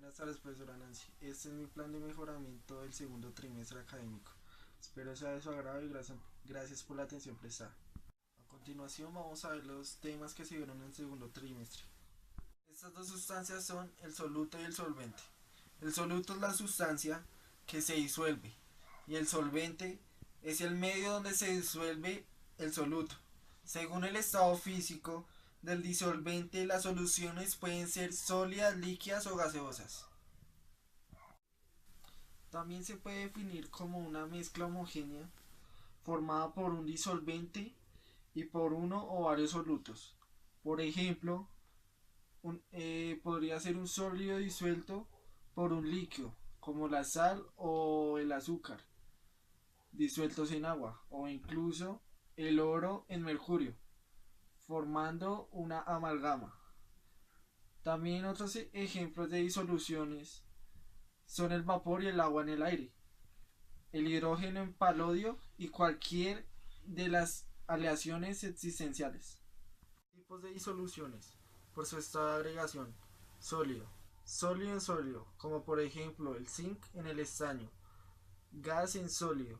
Buenas tardes, profesora Nancy. Este es mi plan de mejoramiento del segundo trimestre académico. Espero sea de su agrado y gracias por la atención prestada. A continuación vamos a ver los temas que se vieron en el segundo trimestre. Estas dos sustancias son el soluto y el solvente. El soluto es la sustancia que se disuelve y el solvente es el medio donde se disuelve el soluto. Según el estado físico del disolvente, las soluciones pueden ser sólidas, líquidas o gaseosas. También se puede definir como una mezcla homogénea formada por un disolvente y por uno o varios solutos. Por ejemplo, podría ser un sólido disuelto por un líquido, como la sal o el azúcar, disueltos en agua, o incluso el oro en mercurio, formando una amalgama. También otros ejemplos de disoluciones son el vapor y el agua en el aire, el hidrógeno en palodio y cualquier de las aleaciones existenciales. Tipos de disoluciones por su estado de agregación: sólido, sólido en sólido, como por ejemplo el zinc en el estaño; gas en sólido,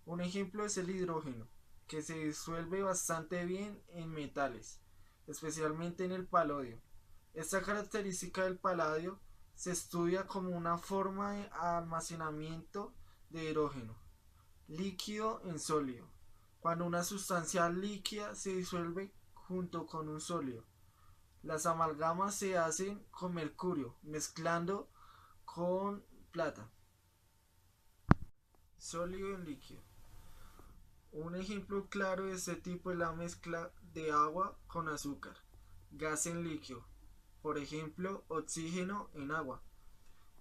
un ejemplo es el hidrógeno, que se disuelve bastante bien en metales, especialmente en el paladio. Esta característica del paladio se estudia como una forma de almacenamiento de hidrógeno. Líquido en sólido, cuando una sustancia líquida se disuelve junto con un sólido. Las amalgamas se hacen con mercurio, mezclando con plata. Sólido en líquido. Un ejemplo claro de este tipo es la mezcla de agua con azúcar. Gas en líquido, por ejemplo, oxígeno en agua.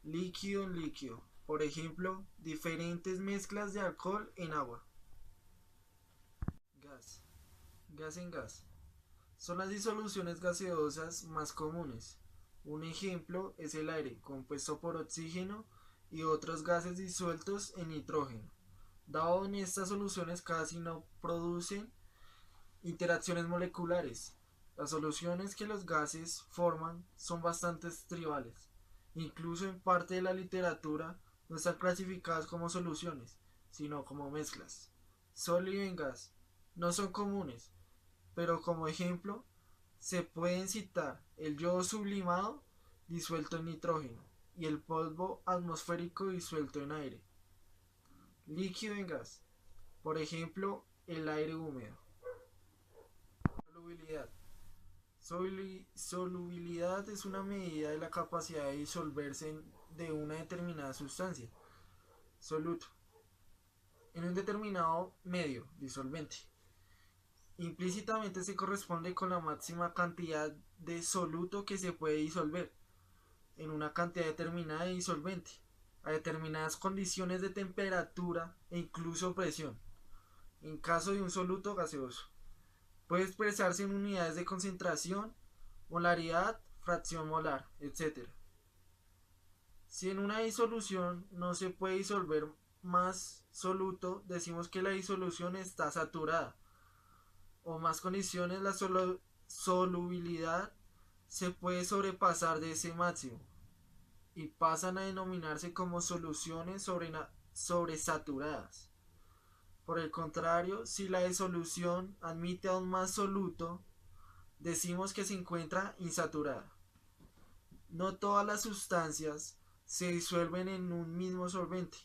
Líquido en líquido, por ejemplo, diferentes mezclas de alcohol en agua. Gas. Gas en gas. Son las disoluciones gaseosas más comunes. Un ejemplo es el aire, compuesto por oxígeno y otros gases disueltos en nitrógeno. Dado en estas soluciones casi no producen interacciones moleculares. Las soluciones que los gases forman son bastante tribales. Incluso en parte de la literatura no están clasificadas como soluciones, sino como mezclas. Sólido en gas. No son comunes, pero como ejemplo se pueden citar el yodo sublimado disuelto en nitrógeno y el polvo atmosférico disuelto en aire. Líquido en gas, por ejemplo, el aire húmedo. Solubilidad. Solubilidad es una medida de la capacidad de disolverse de una determinada sustancia, soluto, en un determinado medio disolvente. Implícitamente se corresponde con la máxima cantidad de soluto que se puede disolver en una cantidad determinada de disolvente, a determinadas condiciones de temperatura e incluso presión, en caso de un soluto gaseoso. Puede expresarse en unidades de concentración, molaridad, fracción molar, etc. Si en una disolución no se puede disolver más soluto, decimos que la disolución está saturada. O más condiciones, la solubilidad se puede sobrepasar de ese máximo y pasan a denominarse como soluciones sobresaturadas. Por el contrario, si la disolución admite aún más soluto, decimos que se encuentra insaturada. No todas las sustancias se disuelven en un mismo solvente.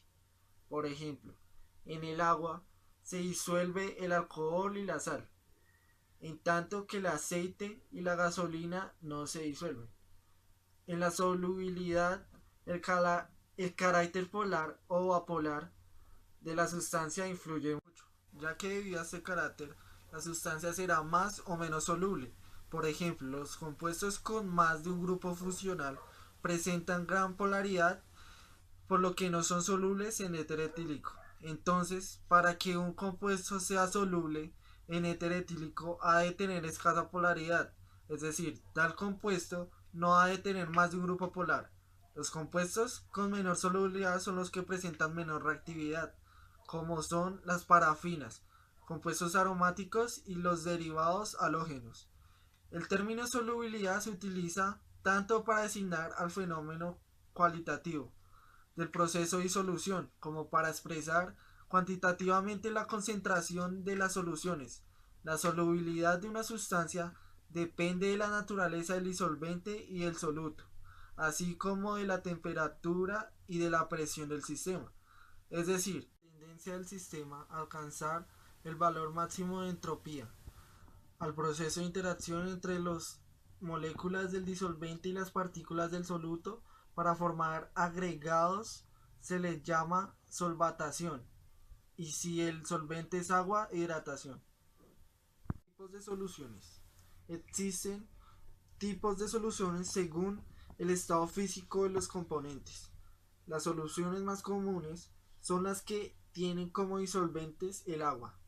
Por ejemplo, en el agua se disuelve el alcohol y la sal, en tanto que el aceite y la gasolina no se disuelven. En la solubilidad, el carácter polar o apolar de la sustancia influye mucho, ya que debido a este carácter, la sustancia será más o menos soluble. Por ejemplo, los compuestos con más de un grupo funcional presentan gran polaridad, por lo que no son solubles en éter etílico. Entonces, para que un compuesto sea soluble en éter etílico ha de tener escasa polaridad, es decir, tal compuesto no ha de tener más de un grupo polar. Los compuestos con menor solubilidad son los que presentan menor reactividad, como son las parafinas, compuestos aromáticos y los derivados halógenos. El término solubilidad se utiliza tanto para designar al fenómeno cualitativo del proceso de disolución, como para expresar cuantitativamente la concentración de las soluciones. La solubilidad de una sustancia depende de la naturaleza del disolvente y del soluto, así como de la temperatura y de la presión del sistema. Es decir, la tendencia del sistema a alcanzar el valor máximo de entropía al proceso de interacción entre las moléculas del disolvente y las partículas del soluto para formar agregados se les llama solvatación, y si el solvente es agua, hidratación. Tipos de soluciones. Existen tipos de soluciones según el estado físico de los componentes. Las soluciones más comunes son las que tienen como disolventes el agua.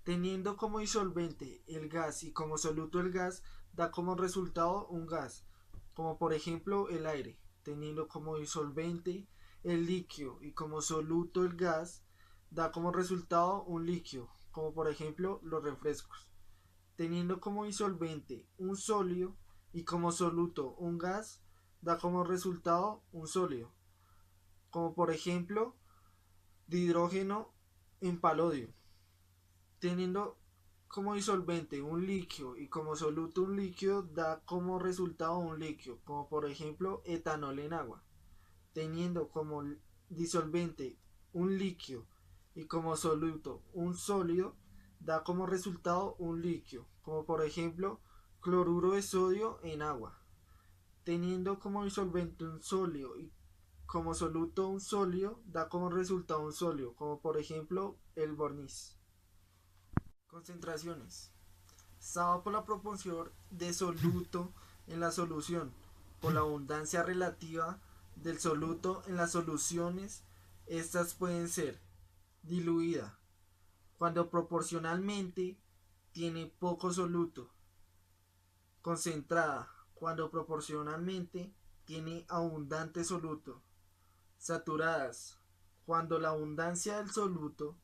Teniendo como disolvente el gas y como soluto el gas, da como resultado un gas, como por ejemplo el aire. Teniendo como disolvente el líquido y como soluto el gas, da como resultado un líquido, como por ejemplo los refrescos. Teniendo como disolvente un sólido y como soluto un gas, da como resultado un sólido, como por ejemplo dihidrógeno en palodio. Teniendo como disolvente un líquido y como soluto un líquido, da como resultado un líquido, como por ejemplo etanol en agua. Teniendo como disolvente un líquido y como soluto un sólido, da como resultado un líquido, como por ejemplo cloruro de sodio en agua. Teniendo como disolvente un sólido y como soluto un sólido, da como resultado un sólido, como por ejemplo el barniz. Concentraciones. Estaba por la proporción de soluto en la solución, por la abundancia relativa del soluto en las soluciones. Estas pueden ser diluida, cuando proporcionalmente tiene poco soluto; concentrada, cuando proporcionalmente tiene abundante soluto; saturadas, cuando la abundancia del soluto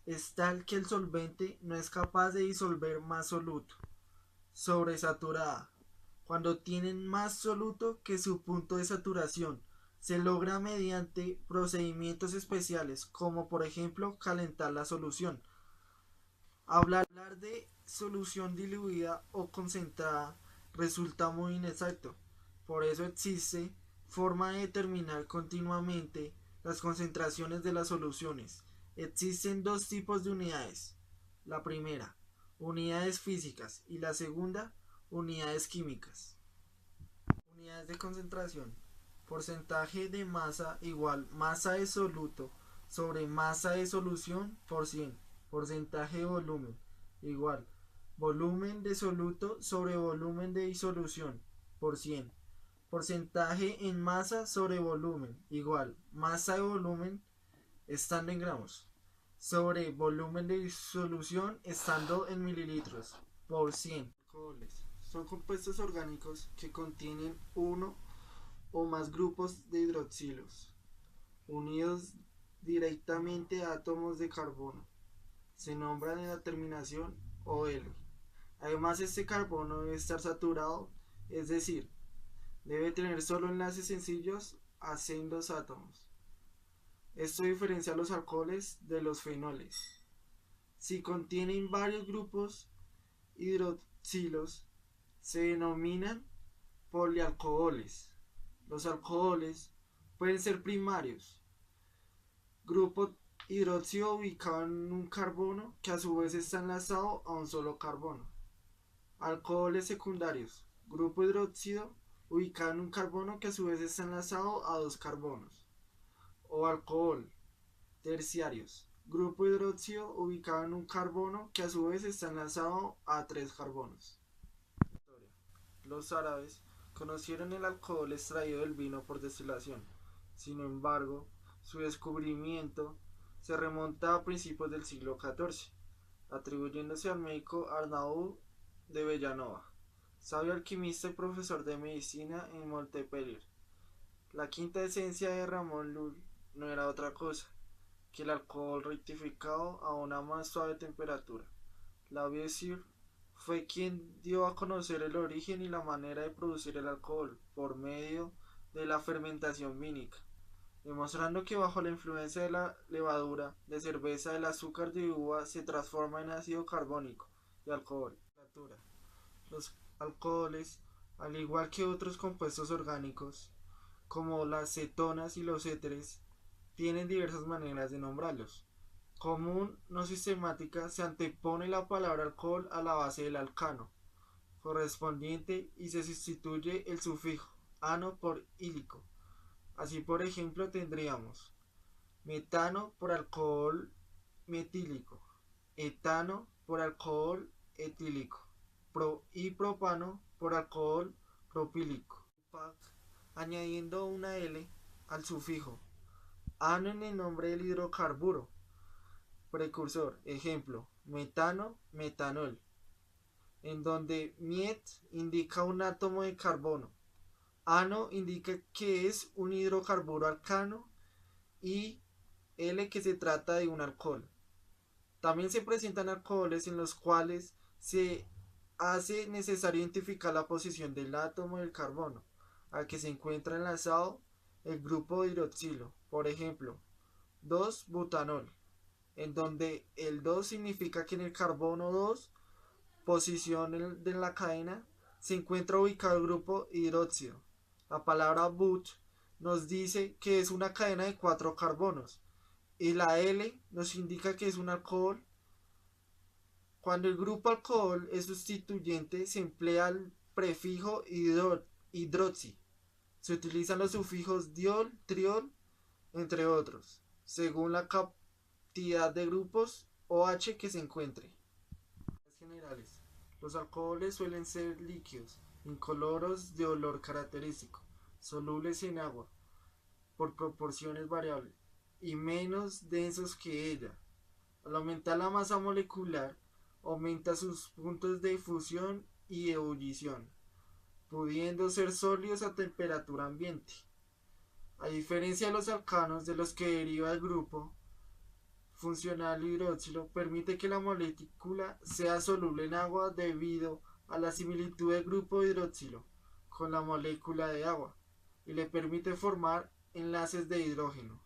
es tal que el solvente no es capaz de disolver más soluto; sobresaturada, cuando tienen más soluto que su punto de saturación. Se logra mediante procedimientos especiales, como por ejemplo calentar la solución. Hablar de solución diluida o concentrada resulta muy inexacto. Por eso existe forma de determinar continuamente las concentraciones de las soluciones. Existen dos tipos de unidades. La primera, unidades físicas, y la segunda, unidades químicas. Unidades de concentración. Porcentaje de masa igual masa de soluto sobre masa de solución por 100. Porcentaje de volumen igual volumen de soluto sobre volumen de disolución por 100. Porcentaje en masa sobre volumen igual masa de volumen estando en gramos sobre volumen de disolución estando en mililitros por 100. Alcoholes. Son compuestos orgánicos que contienen uno o más grupos de hidroxilos unidos directamente a átomos de carbono. Se nombran en la terminación OL. Además, este carbono debe estar saturado, es decir, debe tener solo enlaces sencillos a sendos átomos. Esto diferencia a los alcoholes de los fenoles. Si contienen varios grupos hidroxilos, se denominan polialcoholes. Los alcoholes pueden ser primarios, grupo hidróxido ubicado en un carbono que a su vez está enlazado a un solo carbono. Alcoholes secundarios, grupo hidróxido ubicado en un carbono que a su vez está enlazado a dos carbonos. O alcohol terciarios, grupo hidróxido ubicado en un carbono que a su vez está enlazado a tres carbonos. Los árabes conocieron el alcohol extraído del vino por destilación. Sin embargo, su descubrimiento se remonta a principios del siglo XIV, atribuyéndose al médico Arnaud de Villanova, sabio alquimista y profesor de medicina en Montpellier. La quinta esencia de Ramón Llull no era otra cosa que el alcohol rectificado a una más suave temperatura. Lavoisier fue quien dio a conocer el origen y la manera de producir el alcohol por medio de la fermentación vínica, demostrando que bajo la influencia de la levadura de cerveza el azúcar de uva se transforma en ácido carbónico y alcohol. Los alcoholes, al igual que otros compuestos orgánicos, como las cetonas y los éteres, tienen diversas maneras de nombrarlos. Común no sistemática se antepone la palabra alcohol a la base del alcano correspondiente y se sustituye el sufijo ano por ílico. Así, por ejemplo, tendríamos metano por alcohol metílico, etano por alcohol etílico y propano por alcohol propílico, añadiendo una L al sufijo ano en el nombre del hidrocarburo precursor, ejemplo, metano, metanol, en donde met indica un átomo de carbono, ano indica que es un hidrocarburo alcano y L que se trata de un alcohol. También se presentan alcoholes en los cuales se hace necesario identificar la posición del átomo del carbono al que se encuentra enlazado el grupo hidroxilo, por ejemplo, 2-butanol, en donde el 2 significa que en el carbono 2, posición de la cadena, se encuentra ubicado el grupo hidróxido. La palabra but nos dice que es una cadena de 4 carbonos y la L nos indica que es un alcohol. Cuando el grupo alcohol es sustituyente se emplea el prefijo hidroxi. Se utilizan los sufijos diol, triol, entre otros, según la cantidad de grupos OH que se encuentre. Generales. Los alcoholes suelen ser líquidos, incoloros de olor característico, solubles en agua, por proporciones variables, y menos densos que ella. Al aumentar la masa molecular, aumenta sus puntos de fusión y ebullición, pudiendo ser sólidos a temperatura ambiente. A diferencia de los alcanos de los que deriva el grupo funcional hidroxilo, permite que la molécula sea soluble en agua debido a la similitud del grupo hidroxilo con la molécula de agua y le permite formar enlaces de hidrógeno.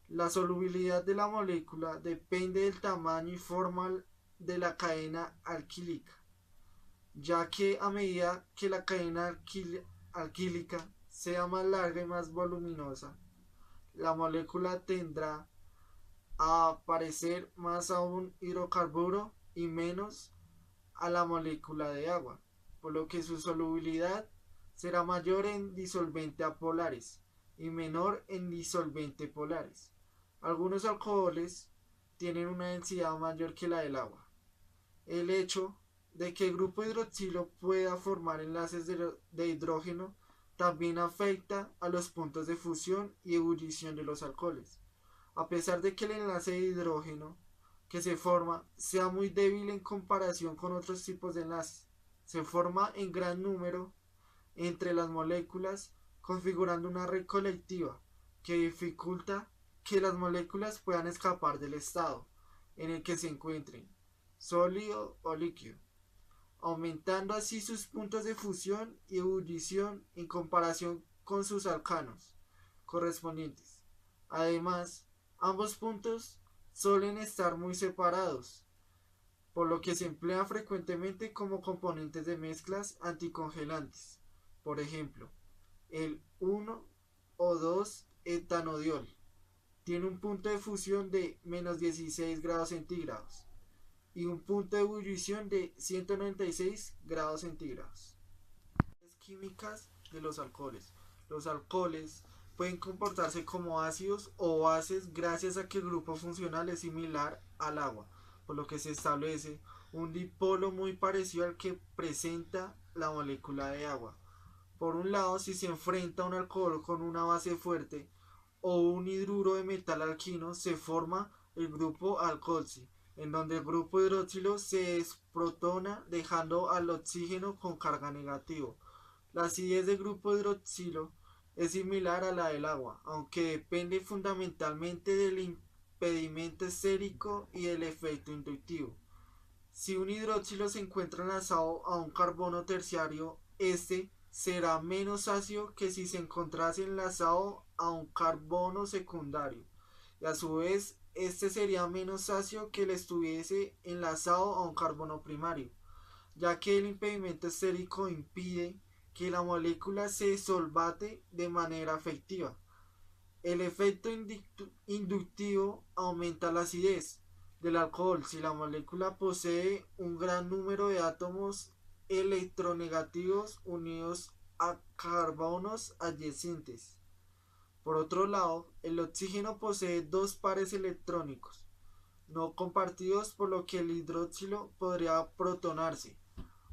La solubilidad de la molécula depende del tamaño y forma de la cadena alquílica, ya que a medida que la cadena alquílica sea más larga y más voluminosa, la molécula tendrá a parecer más a un hidrocarburo y menos a la molécula de agua, por lo que su solubilidad será mayor en disolventes apolares y menor en disolventes polares. Algunos alcoholes tienen una densidad mayor que la del agua. El hecho de que el grupo hidroxilo pueda formar enlaces de hidrógeno también afecta a los puntos de fusión y ebullición de los alcoholes. A pesar de que el enlace de hidrógeno que se forma sea muy débil en comparación con otros tipos de enlaces, se forma en gran número entre las moléculas, configurando una red colectiva que dificulta que las moléculas puedan escapar del estado en el que se encuentren, sólido o líquido, aumentando así sus puntos de fusión y ebullición en comparación con sus alcanos correspondientes. Además, ambos puntos suelen estar muy separados, por lo que se emplean frecuentemente como componentes de mezclas anticongelantes. Por ejemplo, el 1 o 2 etanodiol tiene un punto de fusión de menos 16 grados centígrados y un punto de ebullición de 196 grados centígrados. Químicas de los alcoholes. Los alcoholes pueden comportarse como ácidos o bases gracias a que el grupo funcional es similar al agua, por lo que se establece un dipolo muy parecido al que presenta la molécula de agua. Por un lado, si se enfrenta un alcohol con una base fuerte o un hidruro de metal alquino, se forma el grupo alcoxi, en donde el grupo hidroxilo se desprotona dejando al oxígeno con carga negativo. La acidez del grupo hidroxilo es similar a la del agua, aunque depende fundamentalmente del impedimento estérico y del efecto inductivo. Si un hidroxilo se encuentra enlazado a un carbono terciario, este será menos ácido que si se encontrase enlazado a un carbono secundario, y a su vez este sería menos ácido que el estuviese enlazado a un carbono primario, ya que el impedimento estérico impide que la molécula se solvate de manera efectiva. El efecto inductivo aumenta la acidez del alcohol si la molécula posee un gran número de átomos electronegativos unidos a carbonos adyacentes. Por otro lado, el oxígeno posee dos pares electrónicos no compartidos, por lo que el hidroxilo podría protonarse,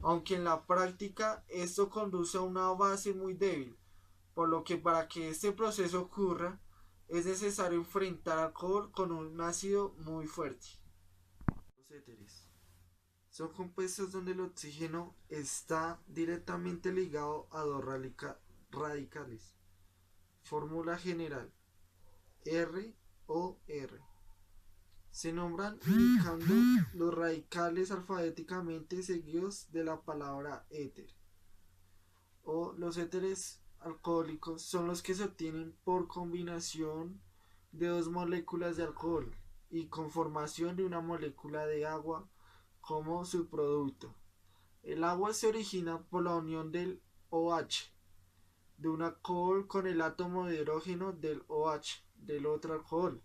aunque en la práctica esto conduce a una base muy débil, por lo que para que este proceso ocurra es necesario enfrentar alcohol con un ácido muy fuerte. Los éteres son compuestos donde el oxígeno está directamente ligado a dos radicales. Fórmula general: ROR. Se nombran indicando los radicales alfabéticamente seguidos de la palabra éter. O los éteres alcohólicos son los que se obtienen por combinación de dos moléculas de alcohol y con formación de una molécula de agua como subproducto. El agua se origina por la unión del OH de un alcohol con el átomo de hidrógeno del OH del otro alcohol.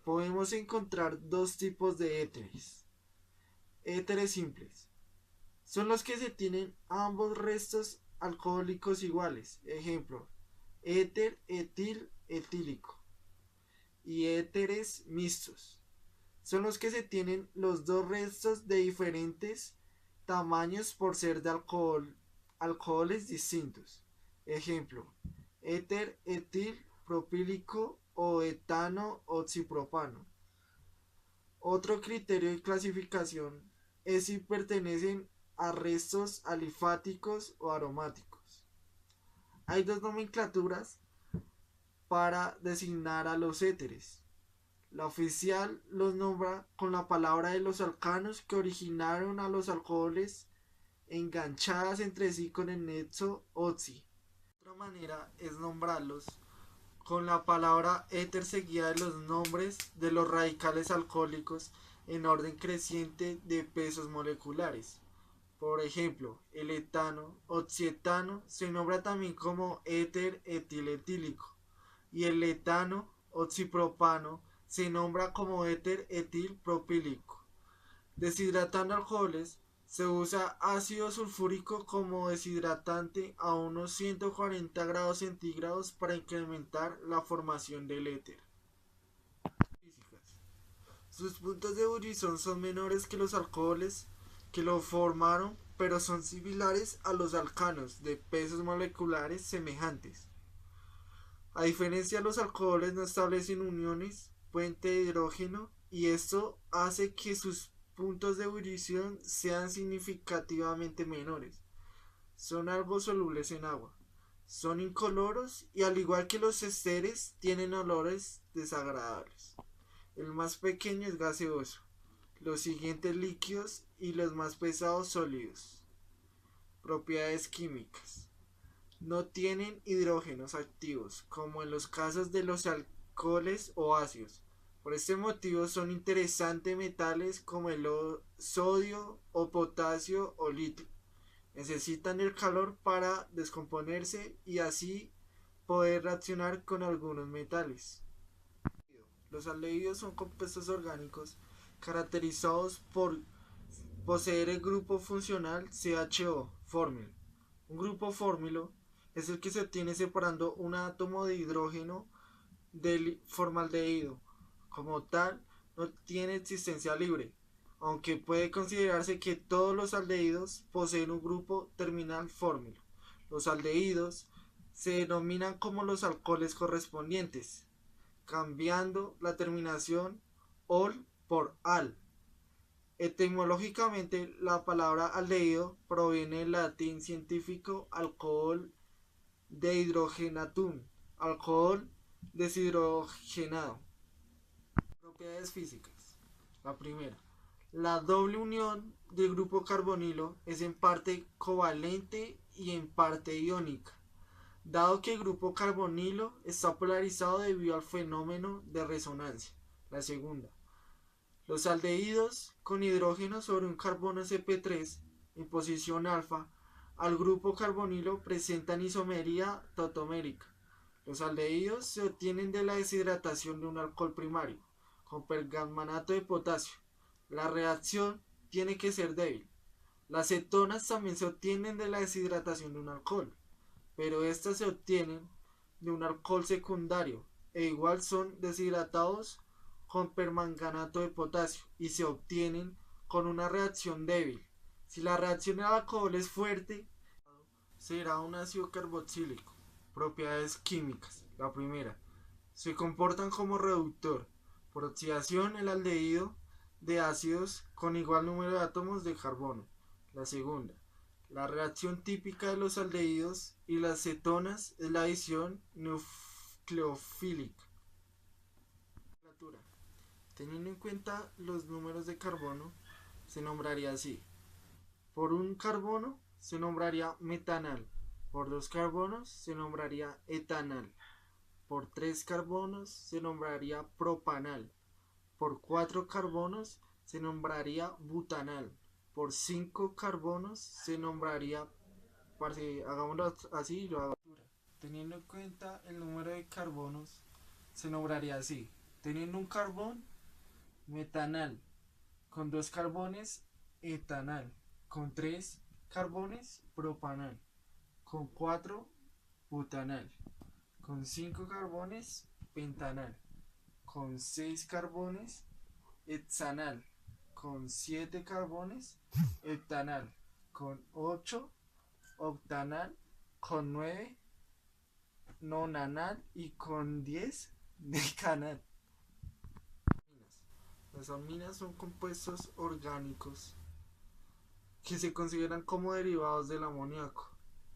Podemos encontrar dos tipos de éteres. Éteres simples son los que se tienen ambos restos alcohólicos iguales. Ejemplo: éter etil etílico. Y éteres mixtos son los que se tienen los dos restos de diferentes tamaños por ser de alcoholes distintos. Ejemplo: éter etil propílico o etano oxipropano. Otro criterio de clasificación es si pertenecen a restos alifáticos o aromáticos. Hay dos nomenclaturas para designar a los éteres. La oficial los nombra con la palabra de los alcanos que originaron a los alcoholes enganchadas entre sí con el nexo oxi. Otra manera es nombrarlos con la palabra éter seguida de los nombres de los radicales alcohólicos en orden creciente de pesos moleculares. Por ejemplo, el etano oxietano se nombra también como éter etiletílico y el etano oxipropano se nombra como éter etil propílico. Deshidratando alcoholes, se usa ácido sulfúrico como deshidratante a unos 140 grados centígrados para incrementar la formación del éter. Sus puntos de ebullición son menores que los alcoholes que lo formaron, pero son similares a los alcanos de pesos moleculares semejantes. A diferencia, los alcoholes no establecen uniones puente de hidrógeno y esto hace que sus puntos de ebullición sean significativamente menores. Son algo solubles en agua. Son incoloros y, al igual que los esteres, tienen olores desagradables. El más pequeño es gaseoso, los siguientes líquidos y los más pesados sólidos. Propiedades químicas: no tienen hidrógenos activos, como en los casos de los alcoholes o ácidos. Por este motivo son interesantes metales como el sodio o potasio o litio. Necesitan el calor para descomponerse y así poder reaccionar con algunos metales. Los aldehídos son compuestos orgánicos caracterizados por poseer el grupo funcional CHO, fórmil. Un grupo fórmilo es el que se obtiene separando un átomo de hidrógeno del formaldehído. Como tal, no tiene existencia libre, aunque puede considerarse que todos los aldehídos poseen un grupo terminal fórmilo. Los aldehídos se denominan como los alcoholes correspondientes, cambiando la terminación ol por al. Etimológicamente, la palabra aldehído proviene del latín científico alcohol dehydrogenatum, alcohol deshidrogenado. Propiedades físicas. La primera: La doble unión del grupo carbonilo es en parte covalente y en parte iónica, dado que el grupo carbonilo está polarizado debido al fenómeno de resonancia. La segunda. Los aldehídos con hidrógeno sobre un carbono sp3 en posición alfa al grupo carbonilo presentan isomería tautomérica. Los aldehídos se obtienen de la deshidratación de un alcohol primario con pergmanato de potasio. La reacción tiene que ser débil. Las cetonas también se obtienen de la deshidratación de un alcohol, pero estas se obtienen de un alcohol secundario e igual son deshidratados con permanganato de potasio y se obtienen con una reacción débil. Si la reacción del alcohol es fuerte, será un ácido carboxílico. Propiedades químicas. La primera, se comportan como reductor. Por oxidación, el aldehído de ácidos con igual número de átomos de carbono. La segunda, la reacción típica de los aldehídos y las cetonas es la adición nucleofílica. Teniendo en cuenta los números de carbono, se nombraría así. Por un carbono se nombraría metanal. Por dos carbonos se nombraría etanal. Por tres carbonos se nombraría propanal. Por cuatro carbonos se nombraría butanal. Por cinco carbonos se nombraría, hagámoslo así, lo hago. Teniendo en cuenta el número de carbonos, se nombraría así. Teniendo un carbón, metanal. Con dos carbones, etanal. Con tres carbones, propanal. Con cuatro, butanal. Con cinco carbones, pentanal. Con seis carbones, hexanal. Con siete carbones, heptanal. Con ocho, octanal. Con nueve, nonanal. Y con 10, decanal. Las aminas son compuestos orgánicos que se consideran como derivados del amoníaco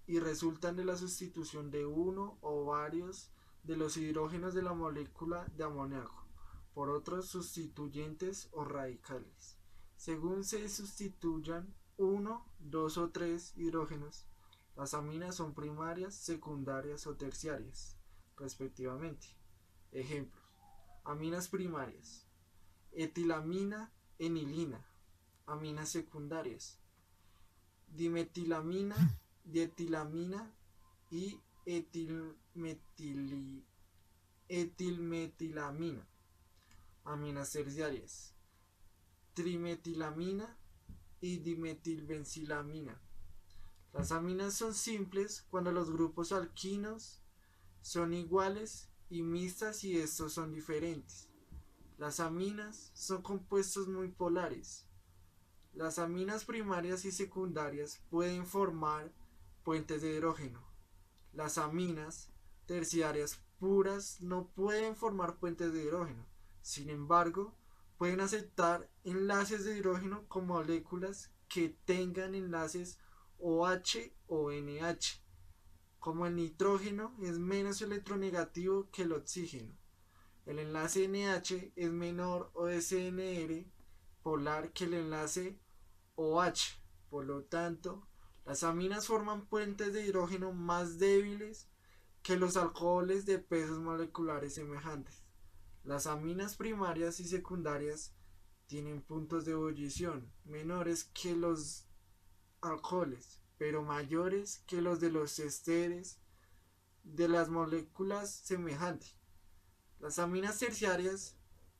y resultan de la sustitución de uno o varios de los hidrógenos de la molécula de amoníaco por otros sustituyentes o radicales. Según se sustituyan uno, dos o tres hidrógenos, las aminas son primarias, secundarias o terciarias, respectivamente. Ejemplos: aminas primarias: etilamina, enilina. Aminas secundarias: dimetilamina, dietilamina y etilmetilamina. Aminas terciarias: trimetilamina y dimetilbenzilamina. Las aminas son simples cuando los grupos alquinos son iguales y mixtas y estos son diferentes. Las aminas son compuestos muy polares. Las aminas primarias y secundarias pueden formar puentes de hidrógeno. Las aminas terciarias puras no pueden formar puentes de hidrógeno. Sin embargo, pueden aceptar enlaces de hidrógeno con moléculas que tengan enlaces OH o NH. Como el nitrógeno es menos electronegativo que el oxígeno, el enlace NH es menor o SNR polar que el enlace OH. Por lo tanto, las aminas forman puentes de hidrógeno más débiles que los alcoholes de pesos moleculares semejantes. Las aminas primarias y secundarias tienen puntos de ebullición menores que los alcoholes, pero mayores que los de los esteres de las moléculas semejantes. Las aminas terciarias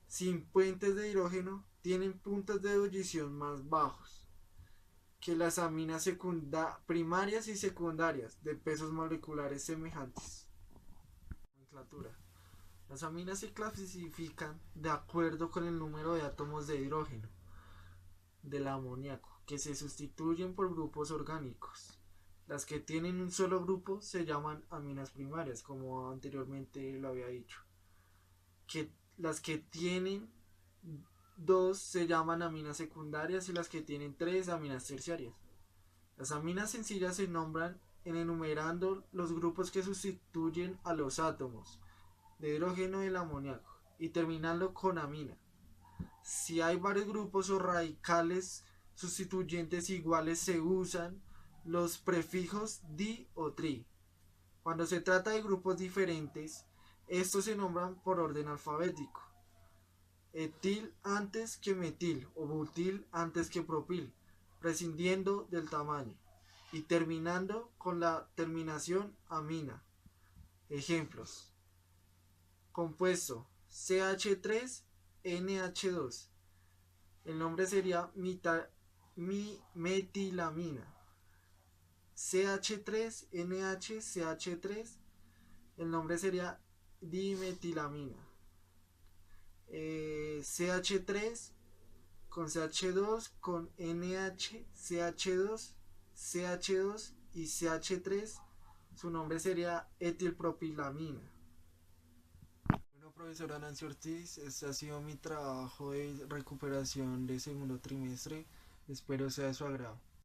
sin puentes de hidrógeno tienen puntos de ebullición más bajos que las aminas primarias y secundarias de pesos moleculares semejantes. Nomenclatura. Las aminas se clasifican de acuerdo con el número de átomos de hidrógeno del amoníaco que se sustituyen por grupos orgánicos. Las que tienen un solo grupo se llaman aminas primarias, como anteriormente lo había dicho. Las que tienen dos se llaman aminas secundarias y las que tienen tres aminas terciarias. Las aminas sencillas se nombran enumerando los grupos que sustituyen a los átomos de hidrógeno del amoníaco y terminando con amina. Si hay varios grupos o radicales sustituyentes iguales se usan los prefijos di o tri. Cuando se trata de grupos diferentes, estos se nombran por orden alfabético. Etil antes que metil o butil antes que propil, prescindiendo del tamaño y terminando con la terminación amina. Ejemplos: compuesto CH3NH2. El nombre sería metilamina. CH3NHCH3. El nombre sería dimetilamina. CH3 con CH2 con NH, CH2, CH2 y CH3. Su nombre sería etilpropilamina. Bueno, profesora Nancy Ortiz, este ha sido mi trabajo de recuperación de segundo trimestre. Espero sea de su agrado.